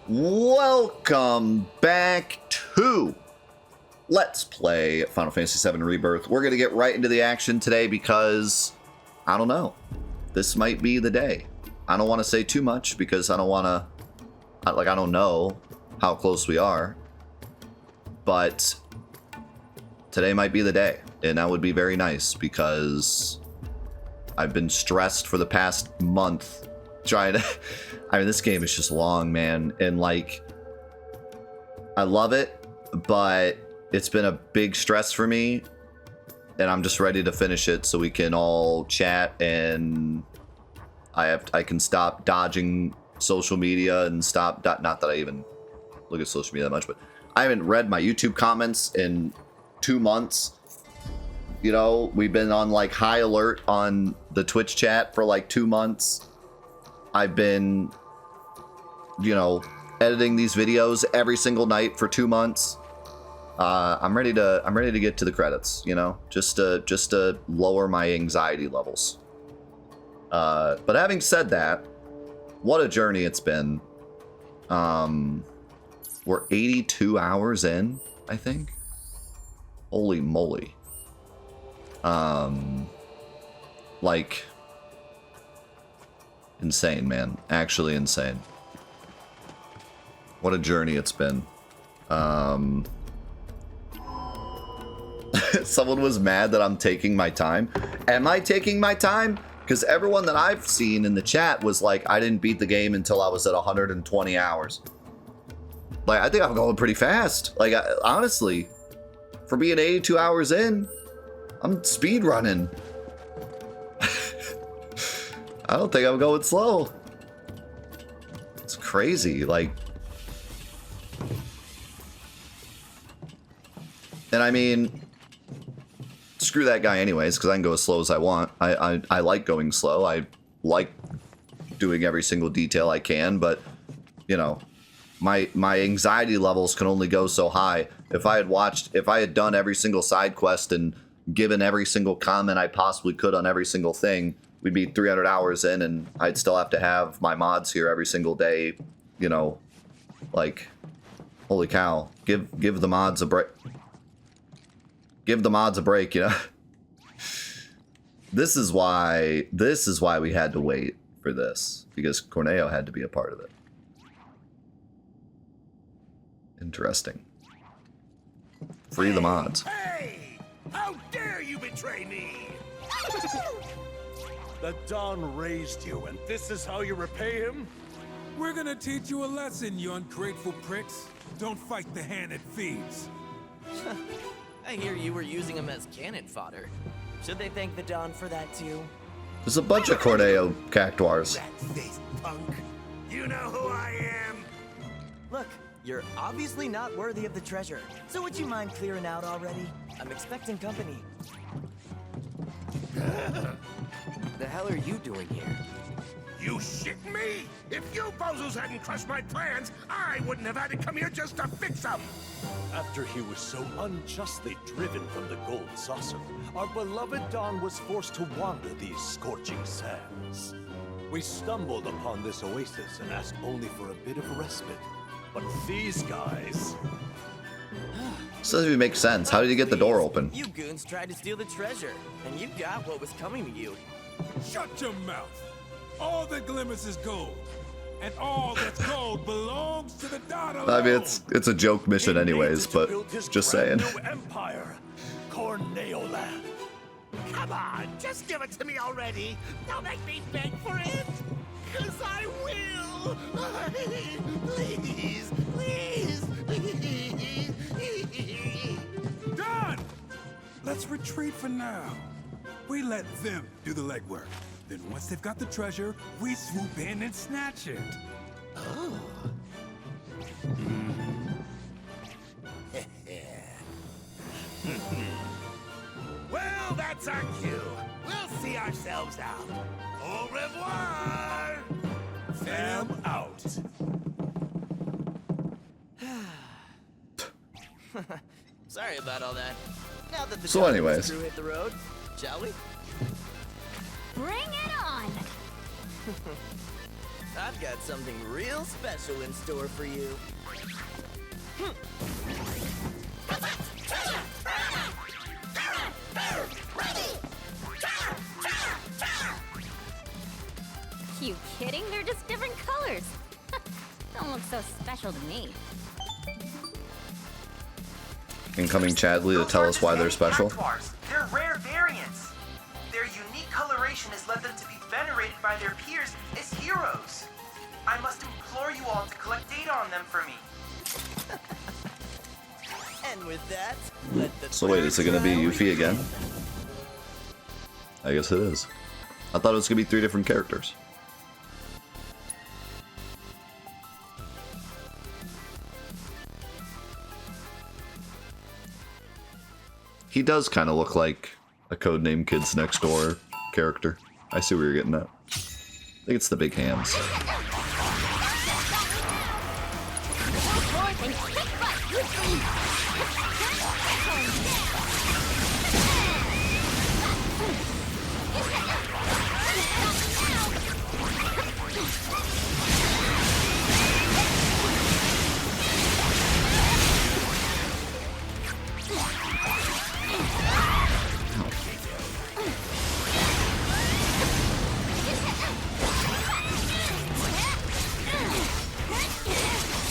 Welcome back to Let's Play Final Fantasy VII Rebirth. We're going to get right into the action today because, I don't know, this might be the day. I don't want to say too much because I don't want to, I don't know how close we are, but today might be the day, and that would be very nice because I've been stressed for the past month trying to... I mean, this game is just long, man, and like, I love it, but it's been a big stress for me, and I'm just ready to finish it so we can all chat, and I can stop dodging social media and stop, not that I even look at social media that much, but I haven't read my YouTube comments in 2 months. You know, we've been on like high alert on the Twitch chat for like 2 months. I've been, you know, editing these videos every single night for 2 months. I'm ready to get to the credits, you know, just to lower my anxiety levels. But having said that, what a journey it's been. We're 82 hours in, I think. Holy moly. Like, insane, man. Actually insane. What a journey it's been. Someone was mad that I'm taking my time. Am I taking my time? Because everyone that I've seen in the chat was like, I didn't beat the game until I was at 120 hours. Like, I think I'm going pretty fast. Like, honestly, for being 82 hours in, I'm speed running. I don't think I'm going slow. It's crazy, like. And I mean, screw that guy anyways, because I can go as slow as I want. I like going slow. I like doing every single detail I can, but, you know, my anxiety levels can only go so high. If I had done every single side quest and given every single comment I possibly could on every single thing, we'd be 300 hours in, and I'd still have to have my mods here every single day, you know, like, holy cow, give the mods a break. Give the mods a break, you know. This is why we had to wait for this, because Corneo had to be a part of it. Interesting. Free the mods. Hey! How dare you betray me! The Don raised you, and this is how you repay him? We're gonna teach you a lesson, you ungrateful pricks. Don't fight the hand that feeds. I hear you were using him as cannon fodder. Should they thank the Don for that too? There's a bunch of Corneo cactuars. Rat-faced punk! You know who I am! Look, you're obviously not worthy of the treasure. So would you mind clearing out already? I'm expecting company. The hell are you doing here? You shit me? If you bozos hadn't crushed my plans, I wouldn't have had to come here just to fix them! After he was so unjustly driven from the gold saucer, our beloved Don was forced to wander these scorching sands. We stumbled upon this oasis and asked only for a bit of respite. But these guys... This doesn't even make sense. How did you get the door open? You goons tried to steal the treasure, and you got what was coming to you. Shut your mouth. All that glimmers is gold, and all that's gold belongs to the Don alone. I mean, it's a joke mission anyways, but just saying. Empire, Corneoland. Come on, just give it to me already! Don't make me beg for it! 'Cause I will! Please, please! Done! Let's retreat for now. We let them do the legwork. Then once they've got the treasure, we swoop in and snatch it. Oh. Well, that's our cue. We'll see ourselves out. Au revoir! Fam out. Sorry about all that. Now that the So Don anyways. crew hit the road, shall we? Bring it on! I've got something real special in store for you. You kidding? They're just different colors. Don't look so special to me. Incoming Chadley to tell us why they're special. They're rare variants. Their unique coloration has led them to be venerated by their peers as heroes. I must implore you all to collect data on them for me. And with that, let the So wait, is it gonna be trial Yuffie again? I guess it is. I thought it was gonna be 3 different characters. He does kind of look like a Codename Kids Next Door character. I see where you're getting at. I think it's the big hands.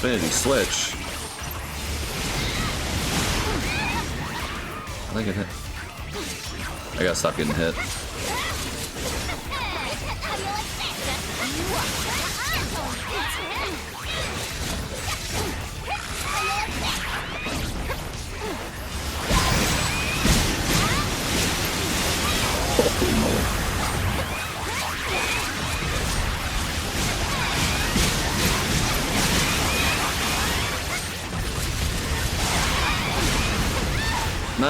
Infinity Switch. I think it hit. I gotta stop getting hit. No. I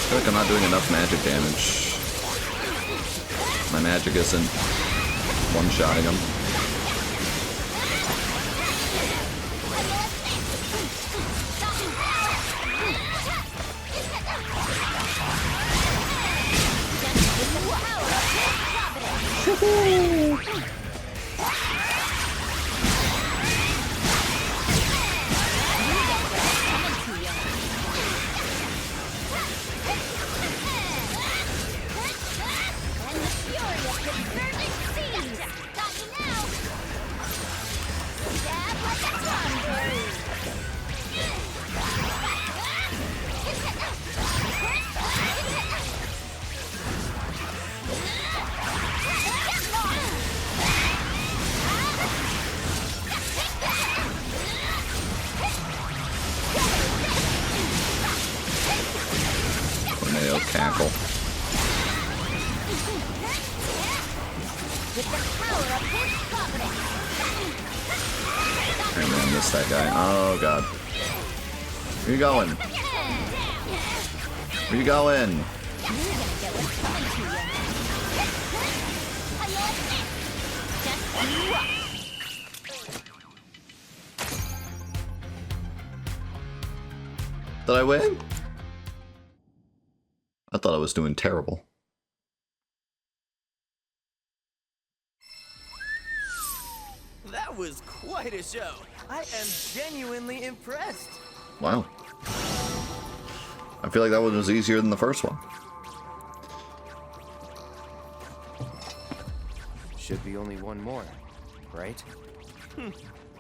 feel like I'm not doing enough magic damage. My magic isn't one-shotting him. Tornado cackle. I man, missed that guy. Oh god. Where you going? Where you going? Did I win? I thought I was doing terrible. That was quite a show. I am genuinely impressed. Wow. I feel like that one was easier than the first one. Should be only one more, right?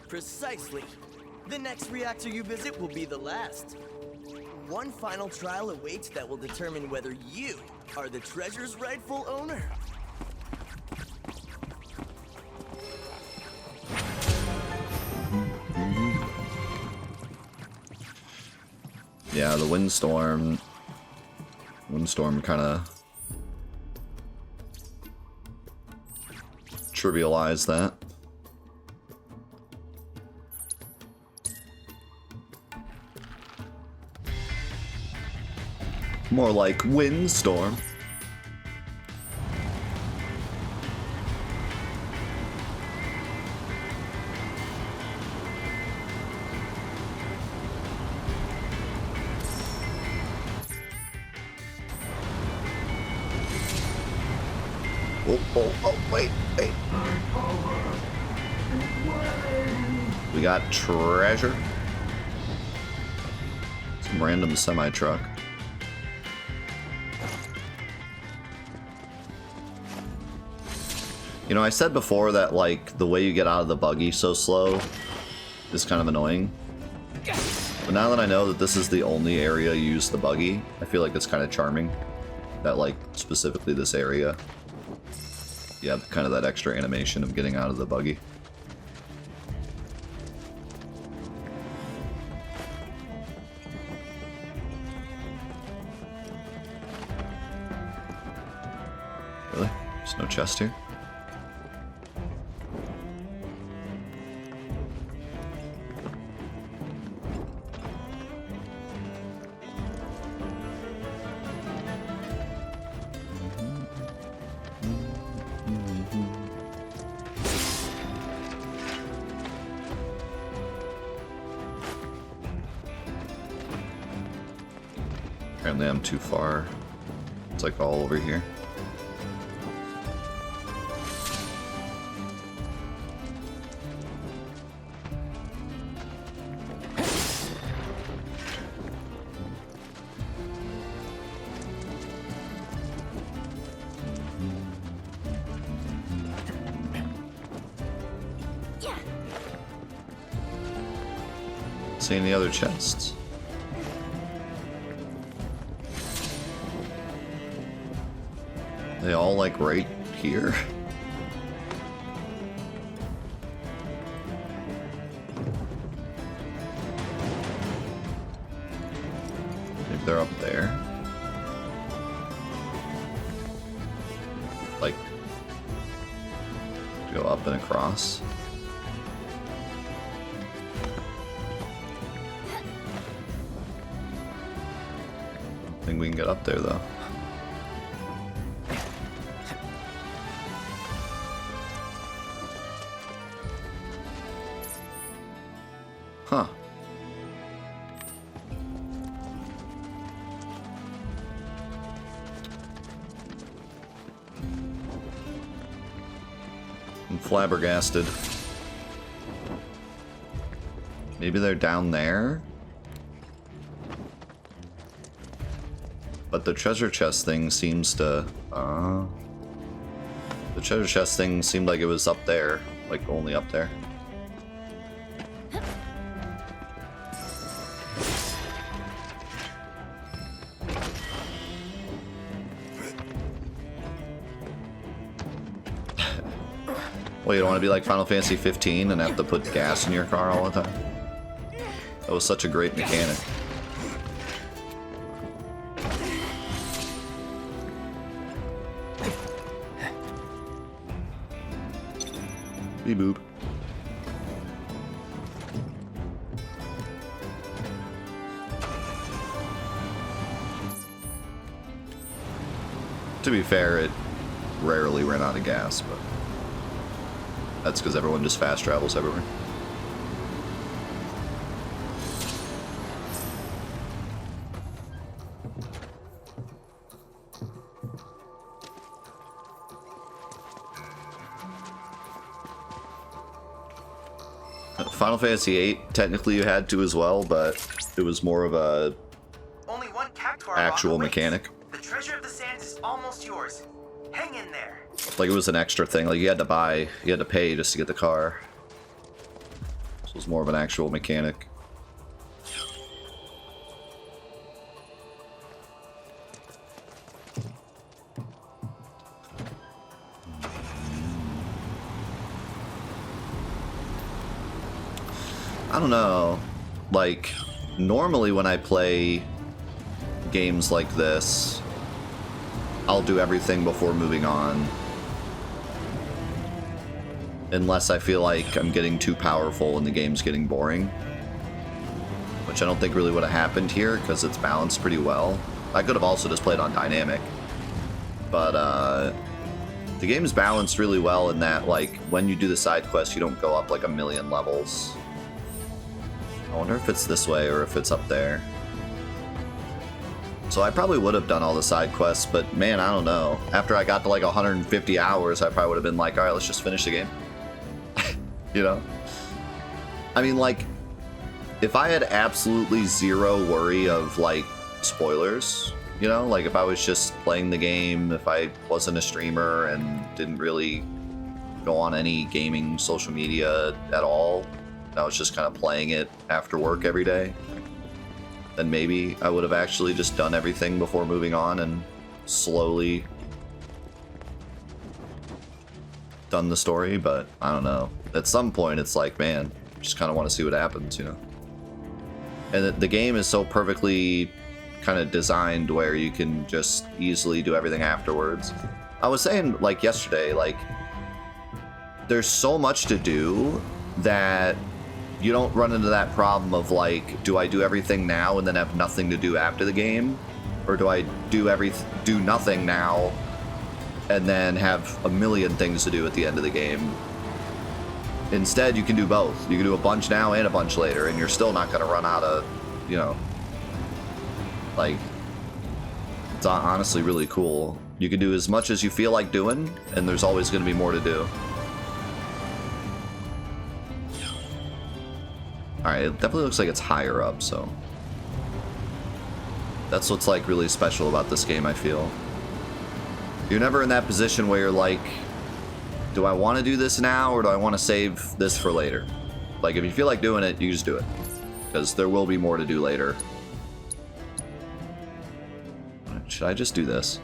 Precisely. The next reactor you visit will be the last. One final trial awaits that will determine whether you are the treasure's rightful owner. Yeah, the windstorm kind of trivialized that. More like windstorm. Oh, wait. We got treasure. Some random semi-truck. You know, I said before that, like, the way you get out of the buggy so slow is kind of annoying. But now that I know that this is the only area you use the buggy, I feel like it's kind of charming. That, like, specifically this area. Yeah, kind of that extra animation of getting out of the buggy. Really? There's no chest here? Apparently I'm too far. It's like all over here. See any other chests? They all like right here? Maybe they're up there. Like, go up and across. I think we can get up there though. Huh. I'm flabbergasted. Maybe they're down there? But the treasure chest thing seems to... the treasure chest thing seemed like it was up there. Like, only up there. Well, you don't want to be like Final Fantasy 15 and have to put gas in your car all the time? That was such a great mechanic. Beep boop. To be fair, it rarely ran out of gas, but that's because everyone just fast travels everywhere. Final Fantasy VIII, technically you had to as well, but it was more of a Only one cactuar actual rock awaits. mechanic. The treasure of the sands is almost yours. Hang in there. Like it was an extra thing, like you had to pay just to get the car. So it was more of an actual mechanic. I don't know, like, normally when I play games like this, I'll do everything before moving on. Unless I feel like I'm getting too powerful and the game's getting boring. Which I don't think really would have happened here, because it's balanced pretty well. I could have also just played on dynamic. But the game's balanced really well in that, like, when you do the side quest, you don't go up like a million levels. I wonder if it's this way or if it's up there. So I probably would have done all the side quests, but man, I don't know. After I got to like 150 hours, I probably would have been like, all right, let's just finish the game. You know? I mean, like, if I had absolutely zero worry of like spoilers, you know, like if I was just playing the game, if I wasn't a streamer and didn't really go on any gaming social media at all, I was just kind of playing it after work every day, then maybe I would have actually just done everything before moving on and slowly done the story. But I don't know. At some point, it's like, man, just kind of want to see what happens, you know? And the game is so perfectly kind of designed where you can just easily do everything afterwards. I was saying, like, yesterday, like, there's so much to do that you don't run into that problem of like, do I do everything now and then have nothing to do after the game? Or do I do nothing now and then have a million things to do at the end of the game? Instead, you can do both. You can do a bunch now and a bunch later, and you're still not going to run out of, you know, like, it's honestly really cool. You can do as much as you feel like doing, and there's always going to be more to do. Alright, it definitely looks like it's higher up, so that's what's like really special about this game, I feel. You're never in that position where you're like, do I want to do this now or do I want to save this for later? Like, if you feel like doing it, you just do it, because there will be more to do later. Should I just do this?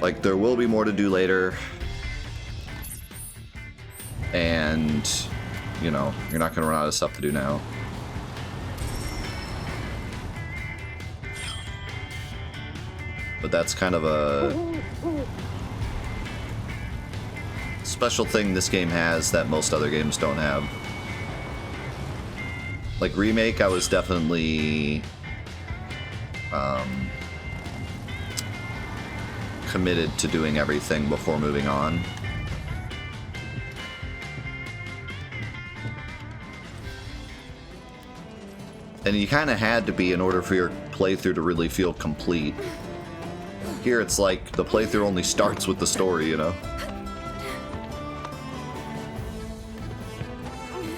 Like, there will be more to do later, and you know, you're not going to run out of stuff to do now. But that's kind of a special thing this game has that most other games don't have. Like Remake, I was definitely committed to doing everything before moving on. And you kind of had to be in order for your playthrough to really feel complete. Here it's like the playthrough only starts with the story, you know?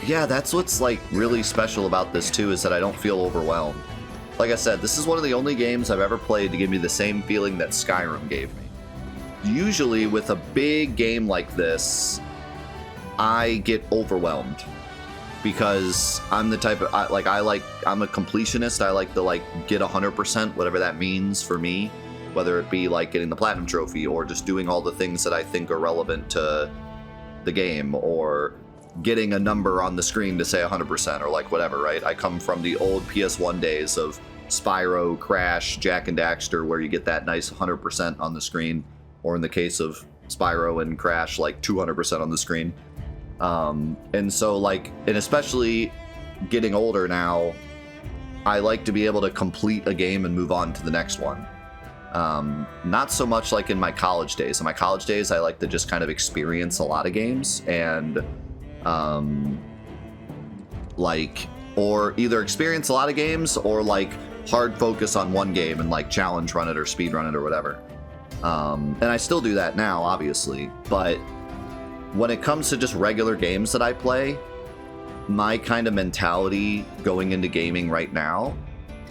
Yeah, that's what's like really special about this too, is that I don't feel overwhelmed. Like I said, this is one of the only games I've ever played to give me the same feeling that Skyrim gave me. Usually with a big game like this, I get overwhelmed. Because I'm the type of, I'm a completionist. I like to like get 100%, whatever that means for me, whether it be like getting the platinum trophy or just doing all the things that I think are relevant to the game, or getting a number on the screen to say 100% or like whatever, right? I come from the old PS1 days of Spyro, Crash, Jak and Daxter, where you get that nice 100% on the screen, or in the case of Spyro and Crash, like 200% on the screen. And so like, and especially getting older now, I like to be able to complete a game and move on to the next one. Not so much like in my college days. In my college days, I like to just kind of experience a lot of games and, like, or either experience a lot of games or like hard focus on one game and like challenge run it or speed run it or whatever. And I still do that now, obviously, but when it comes to just regular games that I play, my kind of mentality going into gaming right now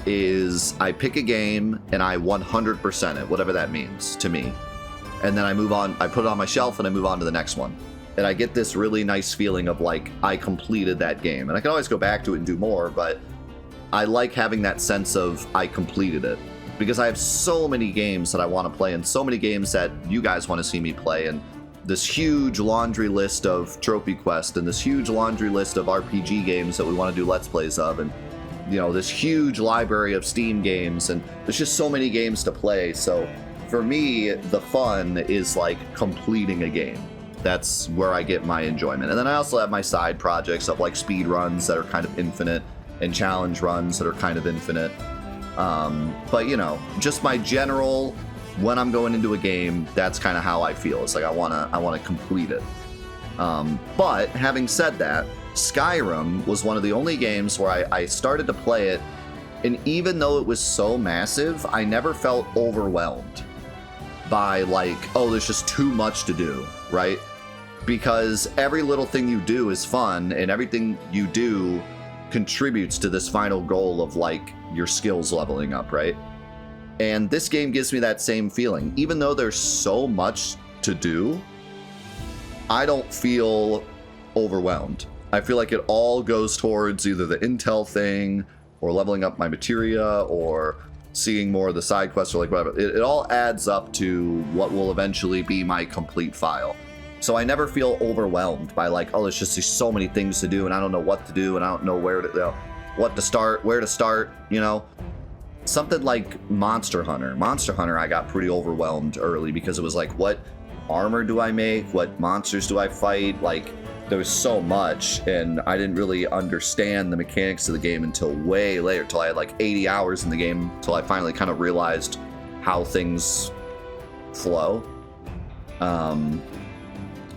is I pick a game and I 100% it, whatever that means to me. And then I move on, I put it on my shelf and I move on to the next one. And I get this really nice feeling of like, I completed that game. And I can always go back to it and do more, but I like having that sense of I completed it. Because I have so many games that I want to play and so many games that you guys want to see me play, and this huge laundry list of Trophy Quest and this huge laundry list of RPG games that we want to do Let's Plays of, and you know, this huge library of Steam games, and there's just so many games to play. So for me, the fun is like completing a game. That's where I get my enjoyment. And then I also have my side projects of like speed runs that are kind of infinite and challenge runs that are kind of infinite. But you know, just my general, when I'm going into a game, that's kind of how I feel. It's like I wanna complete it. But having said that, Skyrim was one of the only games where I started to play it, and even though it was so massive, I never felt overwhelmed by like, oh, there's just too much to do, right? Because every little thing you do is fun, and everything you do contributes to this final goal of like your skills leveling up, right? And this game gives me that same feeling. Even though there's so much to do, I don't feel overwhelmed. I feel like it all goes towards either the intel thing or leveling up my materia or seeing more of the side quests or like whatever. It all adds up to what will eventually be my complete file. So I never feel overwhelmed by like, oh, there's so many things to do and I don't know what to do and I don't know where to, you know, what to start, where to start, you know? Something like Monster Hunter. Monster Hunter, I got pretty overwhelmed early because it was like, what armor do I make? What monsters do I fight? Like, there was so much, and I didn't really understand the mechanics of the game until way later, till I had like 80 hours in the game, till I finally kind of realized how things flow.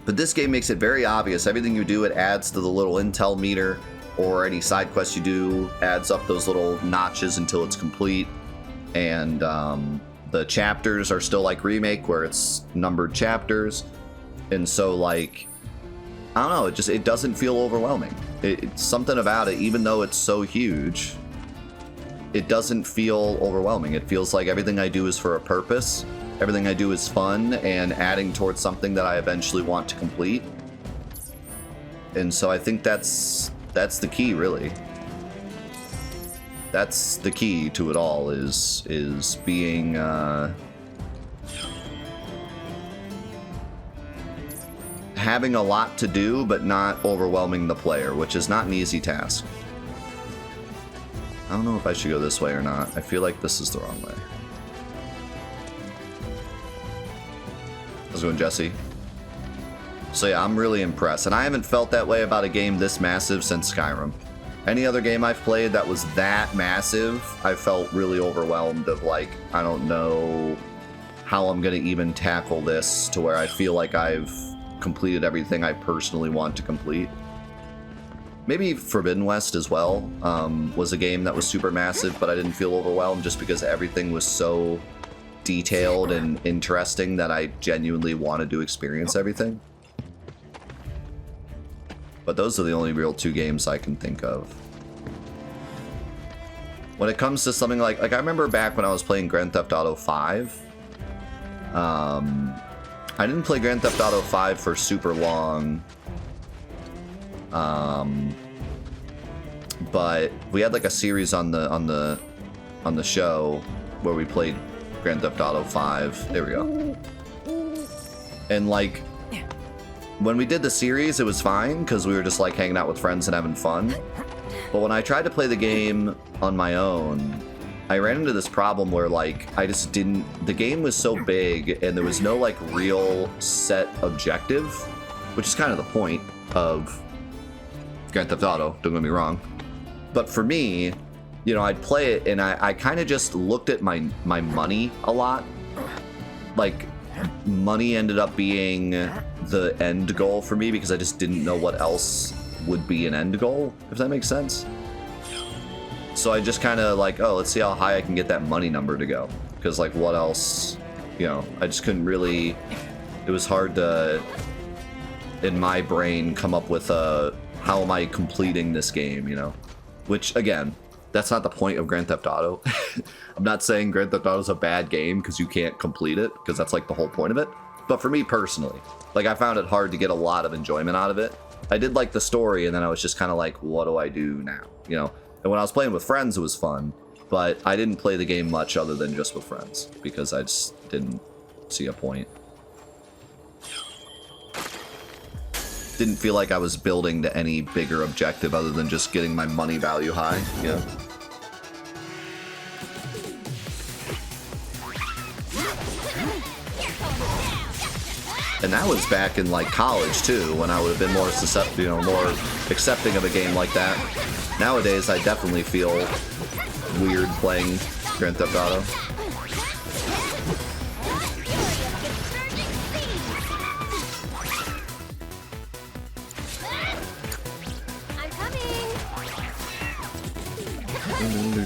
But this game makes it very obvious. Everything you do, it adds to the little intel meter, or any side quests you do adds up those little notches until it's complete. And the chapters are still like Remake, where it's numbered chapters. And so like, I don't know, it doesn't feel overwhelming. It's something about it, even though it's so huge, it doesn't feel overwhelming. It feels like everything I do is for a purpose. Everything I do is fun and adding towards something that I eventually want to complete. And so I think that's the key, really. That's the key to it all, is being having a lot to do but not overwhelming the player, which is not an easy task. I don't know if I should go this way or not. I feel like this is the wrong way. How's it going, Jesse? So yeah, I'm really impressed, and I haven't felt that way about a game this massive since Skyrim. Any other game I've played that was that massive, I felt really overwhelmed of like, I don't know how I'm gonna even tackle this to where I feel like I've completed everything I personally want to complete. Maybe Forbidden West as well was a game that was super massive, but I didn't feel overwhelmed just because everything was so detailed and interesting that I genuinely wanted to experience everything. But those are the only real two games I can think of. When it comes to something like I remember back when I was playing Grand Theft Auto 5, I didn't play Grand Theft Auto 5 for super long, but we had like a series on the show where we played Grand Theft Auto 5. There we go. And like, when we did the series, it was fine because we were just like hanging out with friends and having fun. But when I tried to play the game on my own, I ran into this problem where like I just didn't, the game was so big and there was no like real set objective, which is kind of the point of Grand Theft Auto, don't get me wrong. But for me, you know, I'd play it and I kind of just looked at my money a lot. Like, money ended up being the end goal for me because I just didn't know what else would be an end goal, if that makes sense. So I just kind of like, oh, let's see how high I can get that money number to go. Because like, what else, you know, I just couldn't really, it was hard to, in my brain, come up with how am I completing this game, you know? Which, again, that's not the point of Grand Theft Auto. I'm not saying Grand Theft Auto is a bad game because you can't complete it, because that's like the whole point of it. But for me personally, like I found it hard to get a lot of enjoyment out of it. I did like the story, and then I was just kind of like, what do I do now? You know? And when I was playing with friends, it was fun, but I didn't play the game much other than just with friends because I just didn't see a point. Didn't feel like I was building to any bigger objective other than just getting my money value high, you know? And that was back in like college too, when I would have been more susceptible, you know, more accepting of a game like that. Nowadays, I definitely feel weird playing Grand Theft Auto. I'm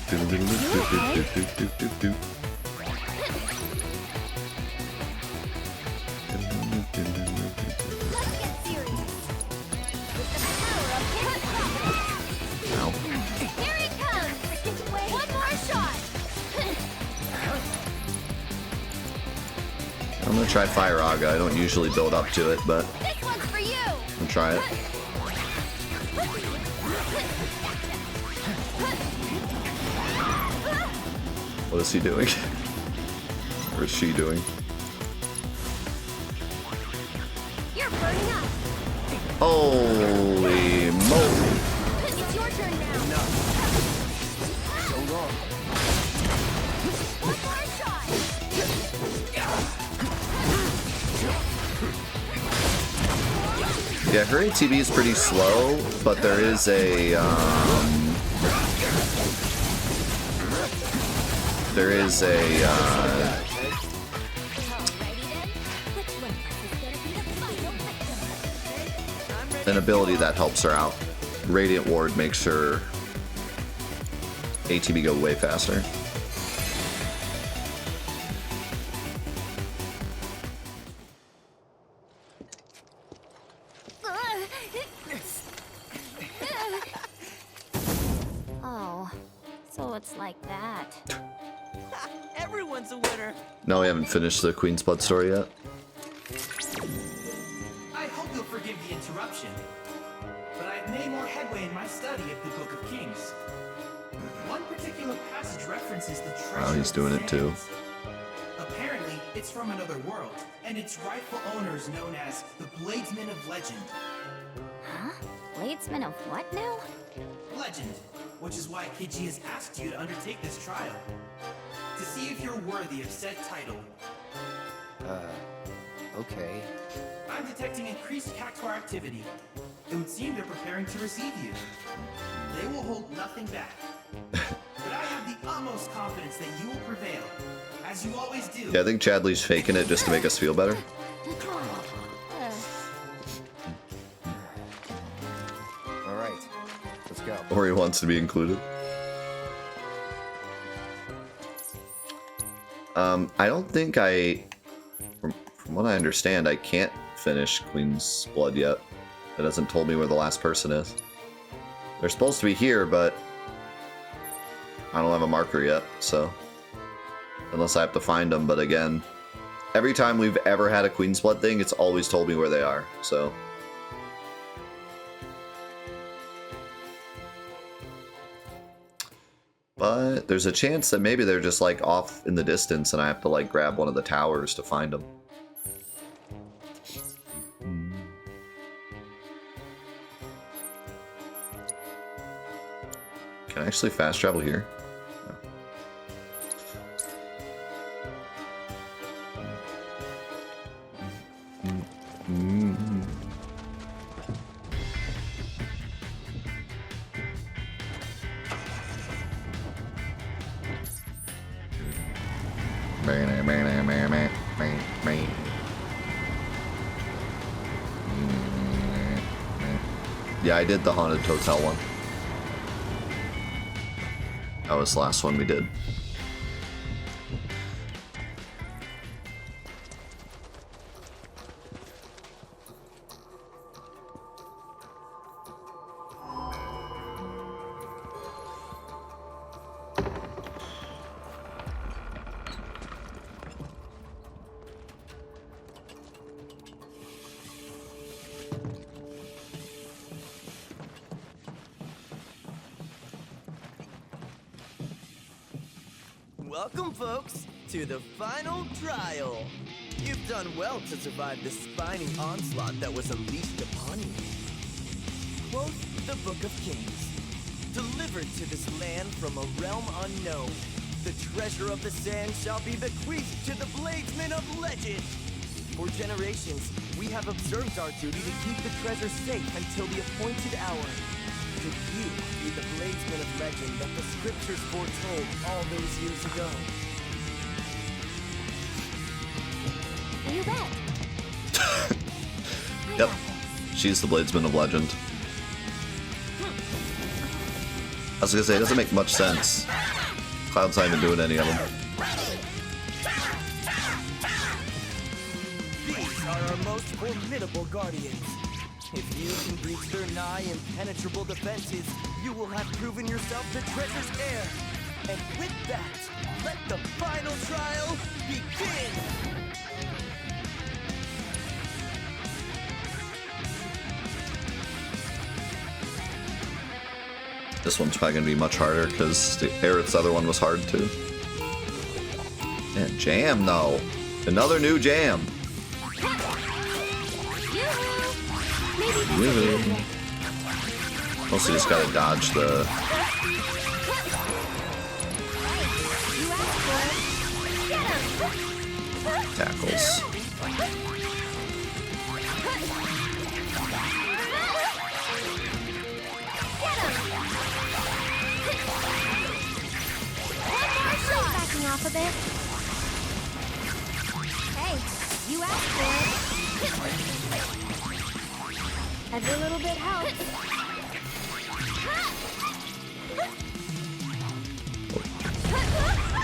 coming. Let's get serious. With the power of hip hop. Ow. Here he comes. One more shot. I'm gonna try Fire Aga. I don't usually build up to it, but This one's for you. I'll try it. What is he doing? Or is she doing? You're burning up. Holy moly! It's your turn now. So long. One more shot. Yeah, her ATB is pretty slow, but there is a Alrighty then. Which one of us is gonna be the final victim? an ability that helps her out. Radiant Ward makes her ATB go way faster. Oh, so it's like that. Everyone's a winner. No, we haven't finished the Queen's Blood story yet. I hope you'll forgive the interruption, but I've made more headway in my study of the Book of Kings. One particular passage references the treasure. Wow, he's of the doing it too. sands. Apparently, it's from another world, and its rightful owner is known as the Bladesman of Legend. Huh? Bladesman of what now? Legend, which is why Kiji has asked you to undertake this trial. To see if you're worthy of said title. Okay. I'm detecting increased Cactuar activity. It would seem they're preparing to receive you. They will hold nothing back. But I have the utmost confidence that you will prevail, as you always do. Yeah, I think Chadley's faking it just to make us feel better. All right. Let's go. Or he wants to be included. I don't think from what I understand, I can't finish Queen's Blood yet. It hasn't told me where the last person is. They're supposed to be here, but I don't have a marker yet, so unless I have to find them. But again, every time we've ever had a Queen's Blood thing, it's always told me where they are, so. But there's a chance that maybe they're just like off in the distance and I have to like grab one of the towers to find them. Can I actually fast travel here? Yeah, I did the Haunted Hotel one. That was the last one we did. Welcome, folks, to the final trial. You've done well to survive the spiny onslaught that was unleashed upon you. Quote the Book of Kings. Delivered to this land from a realm unknown, the treasure of the sand shall be bequeathed to the Bladesman of Legend. For generations, we have observed our duty to keep the treasure safe until the appointed hour. could you be the bladesman of legend that the scriptures foretold all those years ago? You bet. Yep. She's the bladesman of legend. I was gonna say, it doesn't make much sense. Cloud's not even doing any of them. These are our most formidable guardians. If you can breach their nigh impenetrable defenses, you will have proven yourself the treasure's heir. And with that, let the final trial begin! This one's probably gonna be much harder because the Aerith's other one was hard too. Man, jam though. Another new jam. Woohoo. Mostly just gotta dodge the tackles. Backing off a bit. Hey, you asked for it. Every little bit helps.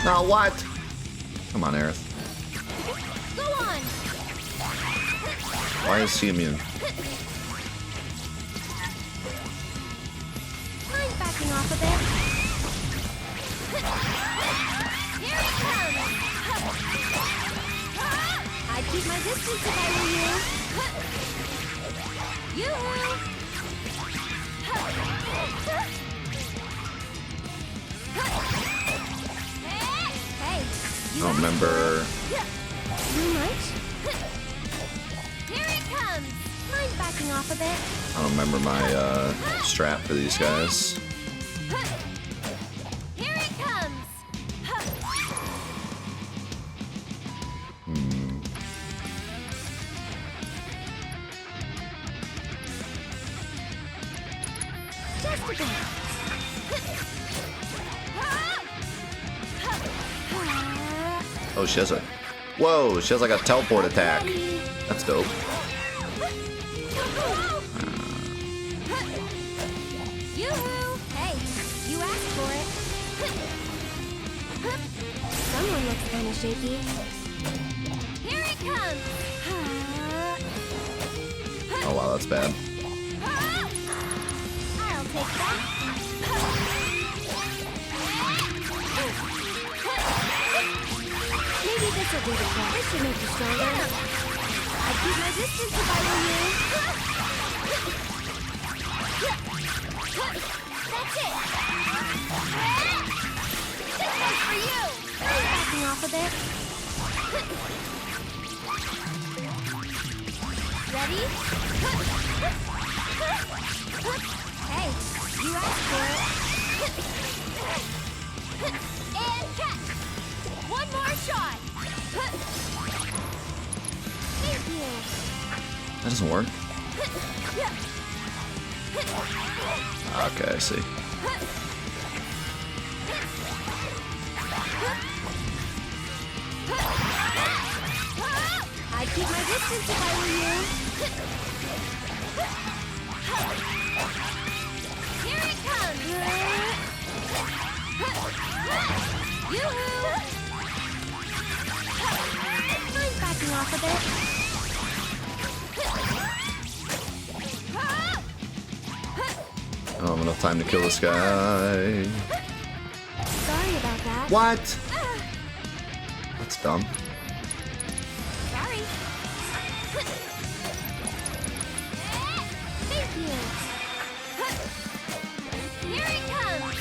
Now what? Come on, Aerith. Go on. Why is she immune? Mind backing off a bit. Here it comes. I'd keep my distance if I were you. Yoo-hoo! Hey, I don't remember. too much? Here it comes. Mind backing off a bit. I don't remember my strat for these guys. Here it comes. Just a bit. Oh, she has a... Whoa, she has like a teleport attack. That's dope. Yoo-hoo! Hey, you asked for it. Someone looks kind of shaky. Here it comes. Oh wow, that's bad. I'll take that. Maybe this will do the trick. This should make you stronger. I'd keep my distance if I were you. That's it. This one's for you. I'm backing off a bit. Ready? Hey, you asked for it. And catch. One more shot. Thank you. That doesn't work. Okay, I see. I'd keep my distance if I were you. Here it comes. Yoo-hoo! Mind backing off a bit. I don't have enough time to kill this guy. Sorry about that. What? That's dumb. Sorry. Thank you. Here it comes.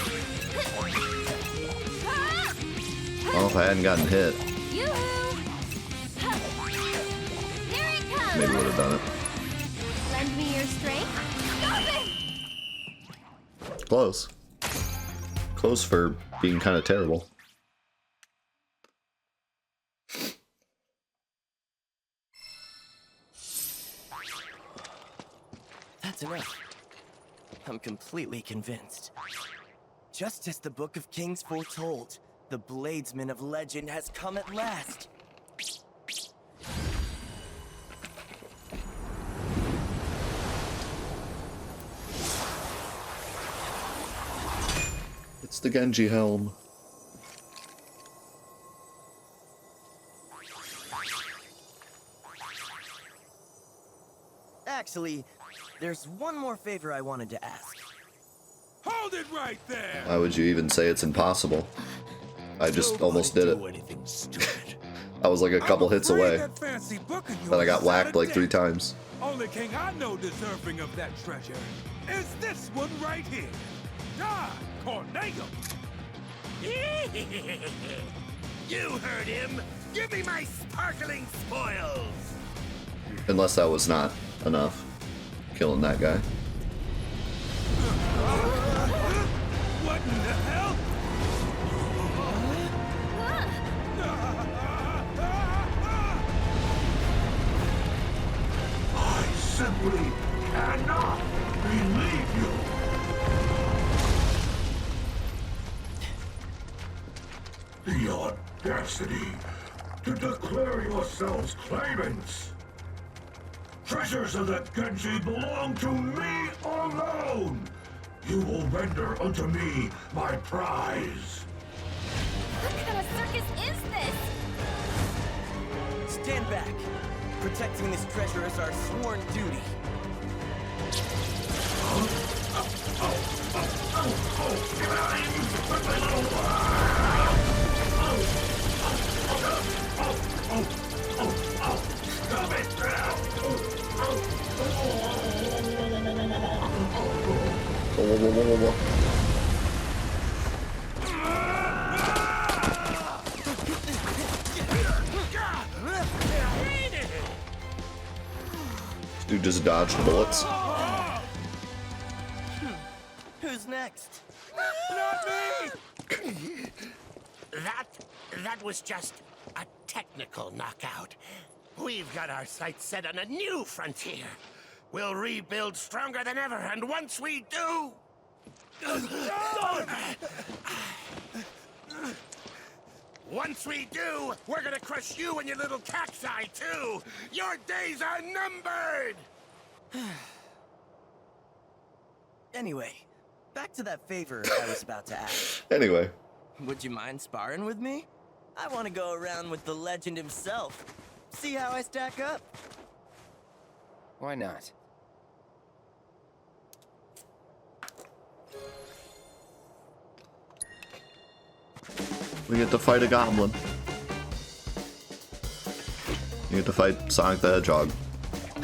Well, if I hadn't gotten hit, Yoo-hoo! Here it comes. maybe would have done it. Lend me your strength. Stop it! Close. Close for being kind of terrible. That's enough. I'm completely convinced. Just as the Book of Kings foretold, the Bladesman of legend has come at last. It's the Genji helm. Actually, there's one more favor I wanted to ask. Hold it right there! Why would you even say it's impossible? I just almost did it. Do anything stupid. I was like a couple hits away. That fancy book of Then I yours got is out whacked of like date. 3 times. Only king I know deserving of that treasure is this one right here. Ah, Corneo! You heard him! Give me my sparkling spoils! Unless that was not enough. Killing that guy. What in the hell? I simply cannot believe you! The audacity to declare yourselves claimants! Treasures of the Genji belong to me alone! You will render unto me my prize! What kind of circus is this? Stand back. Protecting this treasure is our sworn duty. Stop it now! Whoa, whoa, whoa, whoa, whoa. This dude just dodged bullets. Who's next? Not me! That was just a technical knockout. We've got our sights set on a new frontier. We'll rebuild stronger than ever, and once we do... Once we do, we're gonna crush you and your little cacti, too! Your days are numbered! Anyway, back to that favor I was about to ask. Anyway, Would you mind sparring with me? I want to go around with the legend himself. See how I stack up. Why not? we get to fight a goblin. You get to fight Sonic the Hedgehog. I'm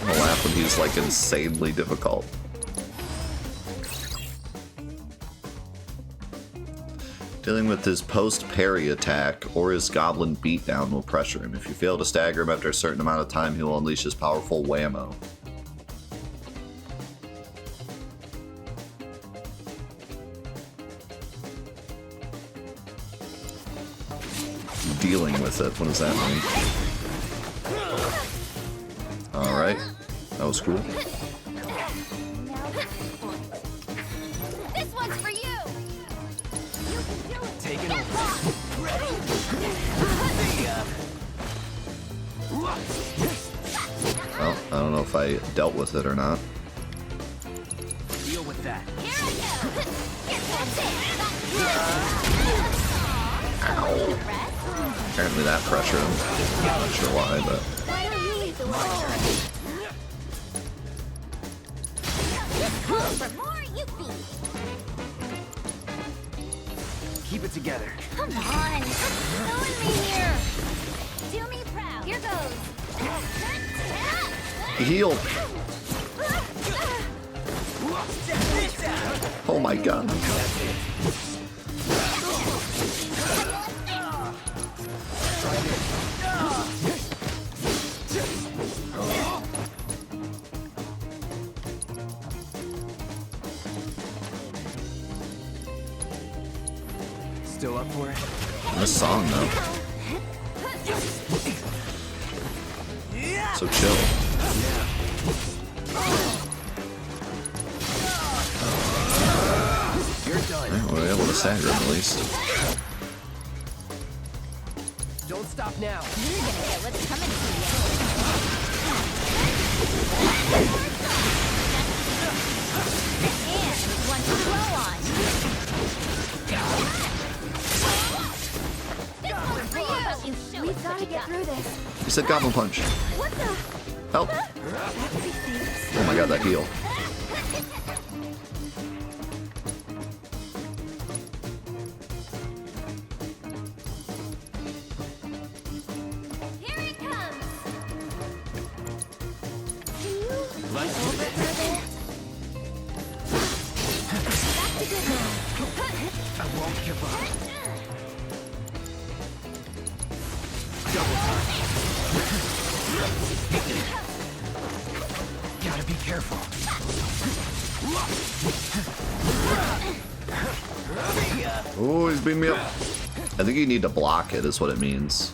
gonna laugh when he's like insanely difficult. Dealing with his post-parry attack or his goblin beatdown will pressure him. If you fail to stagger him after a certain amount of time, he will unleash his powerful whammo. Dealing with it, what does that mean? Alright, that was cool. This one's for you! You can do it! Take it Get over. lost! Ready? Well, I don't know if I dealt with it or not. Deal with that. Here I go! That's it! Ow. Apparently that pressured him. I'm not sure why, but... Why don't you leave the way? For more yippee! Keep it together. Come on! Throwing me here! Do me proud! Here goes! Heal! Oh my god. Still up for it? This song though. So chill. to stagger him at least. Don't stop now. You're gonna get what's coming to you. And one to blow on. This one's for you. We've got to get through this. He said Goblin Punch. What the? Help. Oh my god, that heal. Here it comes. Can you let's over further? Back to good now. I won't give up. Gotta be careful. Oh, he's beating me up. I think you need to block it, is what it means.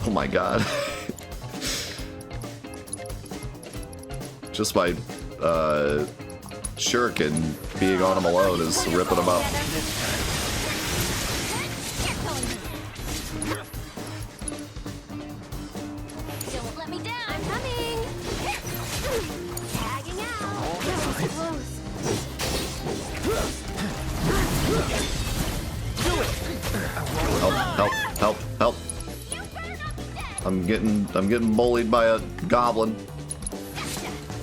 Oh my god. Just my shuriken being on him alone is ripping him up. Don't let me down. I'm coming. Tagging out. Help, help, help, help. I'm getting bullied by a goblin.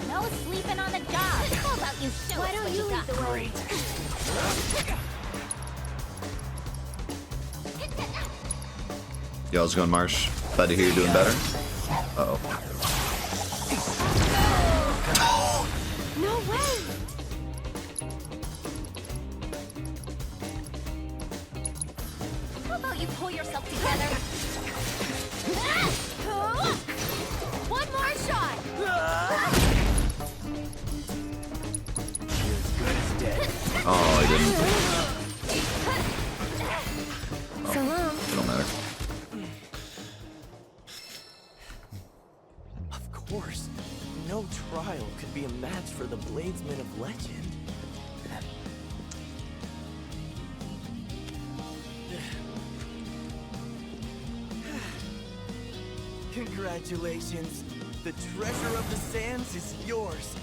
No sleeping on the job. How about you show Why don't you lead the way? Yo, how's it going, Marsh? Glad to hear you're doing better. Uh-oh. No way. How about you pull yourself together? One more shot. Oh, I didn't. So long. It don't matter. Of course. No trial could be a match for the Bladesmen of Legend. Congratulations. The treasure of the sands is yours.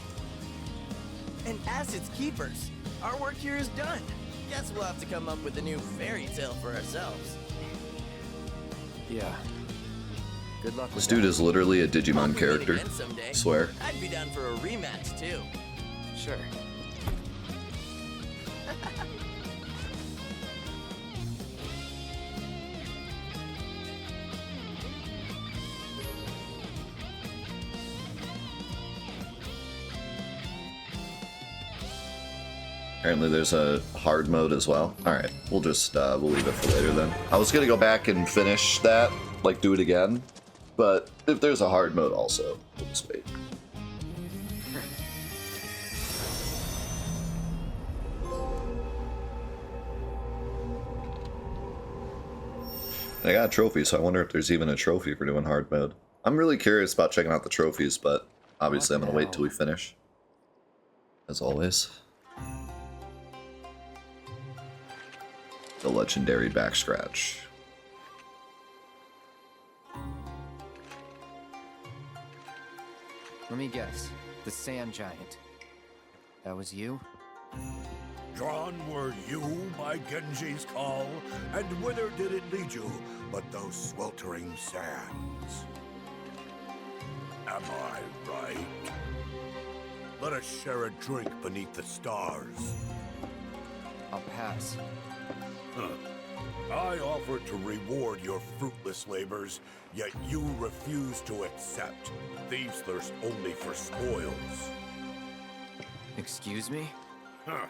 And as its keepers, our work here is done. Guess we'll have to come up with a new fairy tale for ourselves. Yeah. Good luck with This dude is literally a Digimon We'll meet character. again someday. I swear. I'd be down for a rematch too. that. Sure. Apparently there's a hard mode as well. Alright, we'll just, we'll leave it for later then. I was gonna go back and finish that, like do it again, but if there's a hard mode also, we'll just wait. I got a trophy, so I wonder if there's even a trophy for doing hard mode. I'm really curious about checking out the trophies, but obviously I'm gonna wait till we finish. As always. The legendary back scratch. Let me guess. The sand giant. That was you? Drawn were you by Genji's call, and whither did it lead you but those sweltering sands? Am I right? Let us share a drink beneath the stars. I'll pass. I offered to reward your fruitless labors, yet you refuse to accept. Thieves thirst only for spoils. Excuse me? Huh.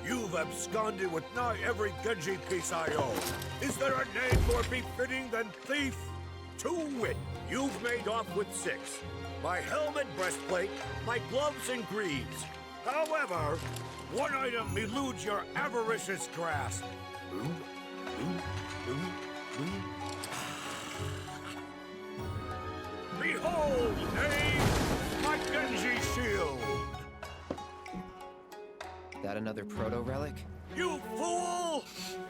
You've absconded with nigh every Genji piece I own. Is there a name more befitting than thief? To wit, you've made off with 6. My helmet, breastplate, my gloves and greaves. However, one item eludes your avaricious grasp. Behold, knave, my Genji shield! That another proto-relic? You fool!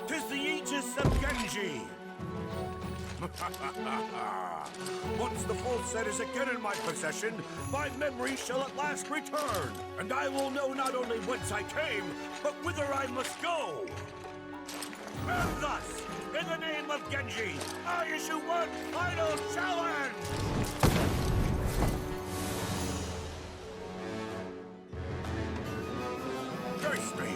'Tis the Aegis of Genji! Once the full set is again in my possession, my memory shall at last return, and I will know not only whence I came, but whither I must go! And thus, in the name of Genji, I issue one final challenge! Curse me,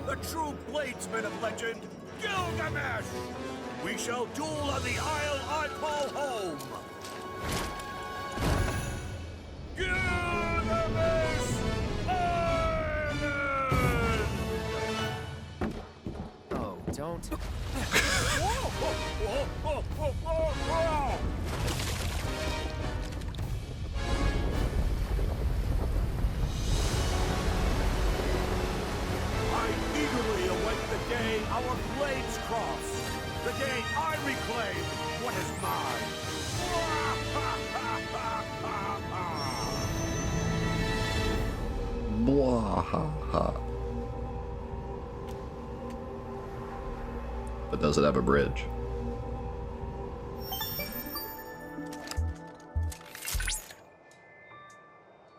the true bladesman of legend, Gilgamesh! We shall duel on the isle I call home! Gilgamesh Island! Oh, don't. I eagerly await the day our blades cross. The day I reclaim what is mine. Bwahaha. But does it have a bridge?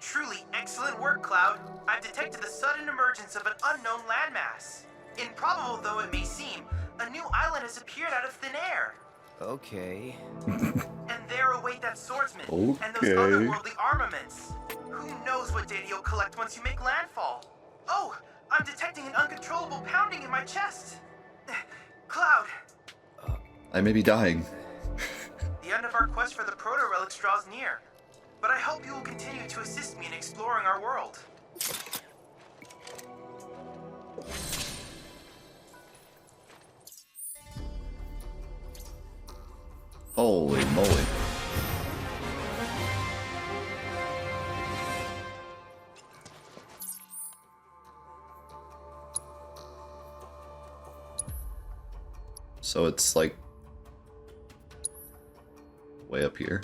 Truly excellent work, Cloud. I've detected the sudden emergence of an unknown landmass. Improbable though it may seem, a new island has appeared out of thin air. Okay. And there await that swordsman and those Okay. otherworldly armaments. Who knows what data you'll collect once you make landfall? Oh, I'm detecting an uncontrollable pounding in my chest. Cloud, I may be dying. the end of our quest for the proto-relics draws near. But I hope you will continue to assist me in exploring our world. Holy moly. So it's like way up here.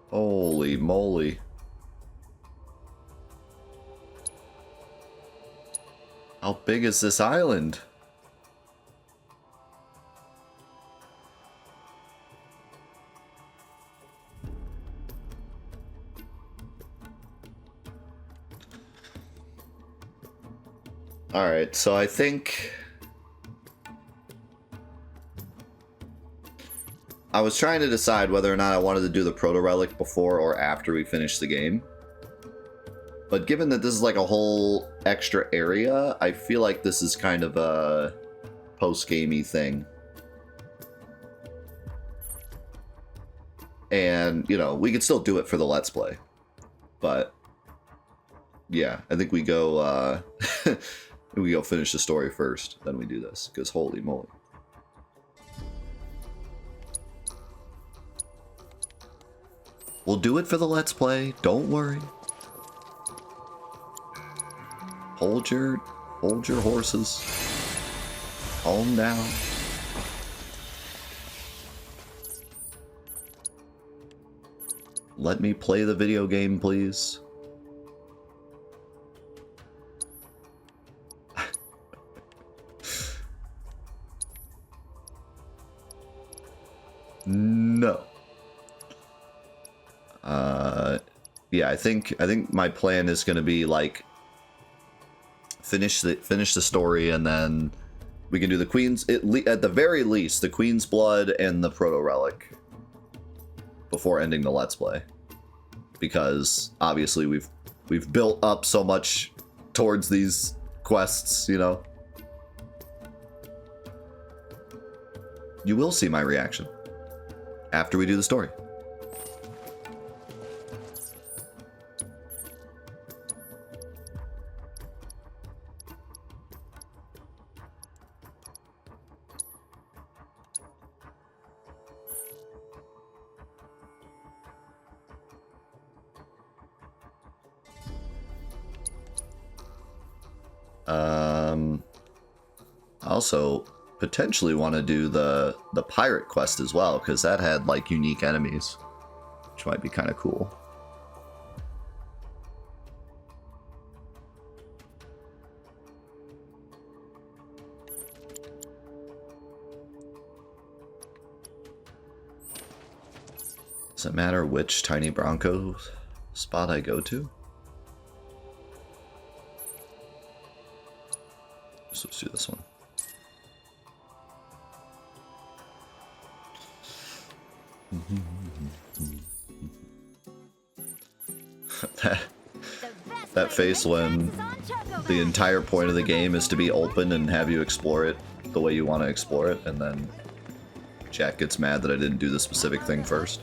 Holy moly. How big is this island? Alright, so I think I was trying to decide whether or not I wanted to do the proto-relic before or after we finish the game. But given that this is like a whole extra area, I feel like this is kind of a post-gamey thing. And, you know, we could still do it for the Let's Play. But, yeah, I think we go, we go finish the story first, then we do this, because holy moly. We'll do it for the Let's Play, don't worry. Hold your horses. Calm down. Let me play the video game, please. No. Yeah, I think my plan is going to be like finish the story, and then we can do the Queen's at the very least the Queen's Blood and the Proto Relic before ending the Let's Play, because obviously we've built up so much towards these quests, you know. You will see my reaction after we do the story. also potentially want to do the pirate quest as well, because that had like unique enemies, which might be kind of cool. Does it matter which Tiny Bronco spot I go to? So let's do this one. that face when the entire point of the game is to be open and have you explore it the way you want to explore it, and then Jack gets mad that I didn't do the specific thing first.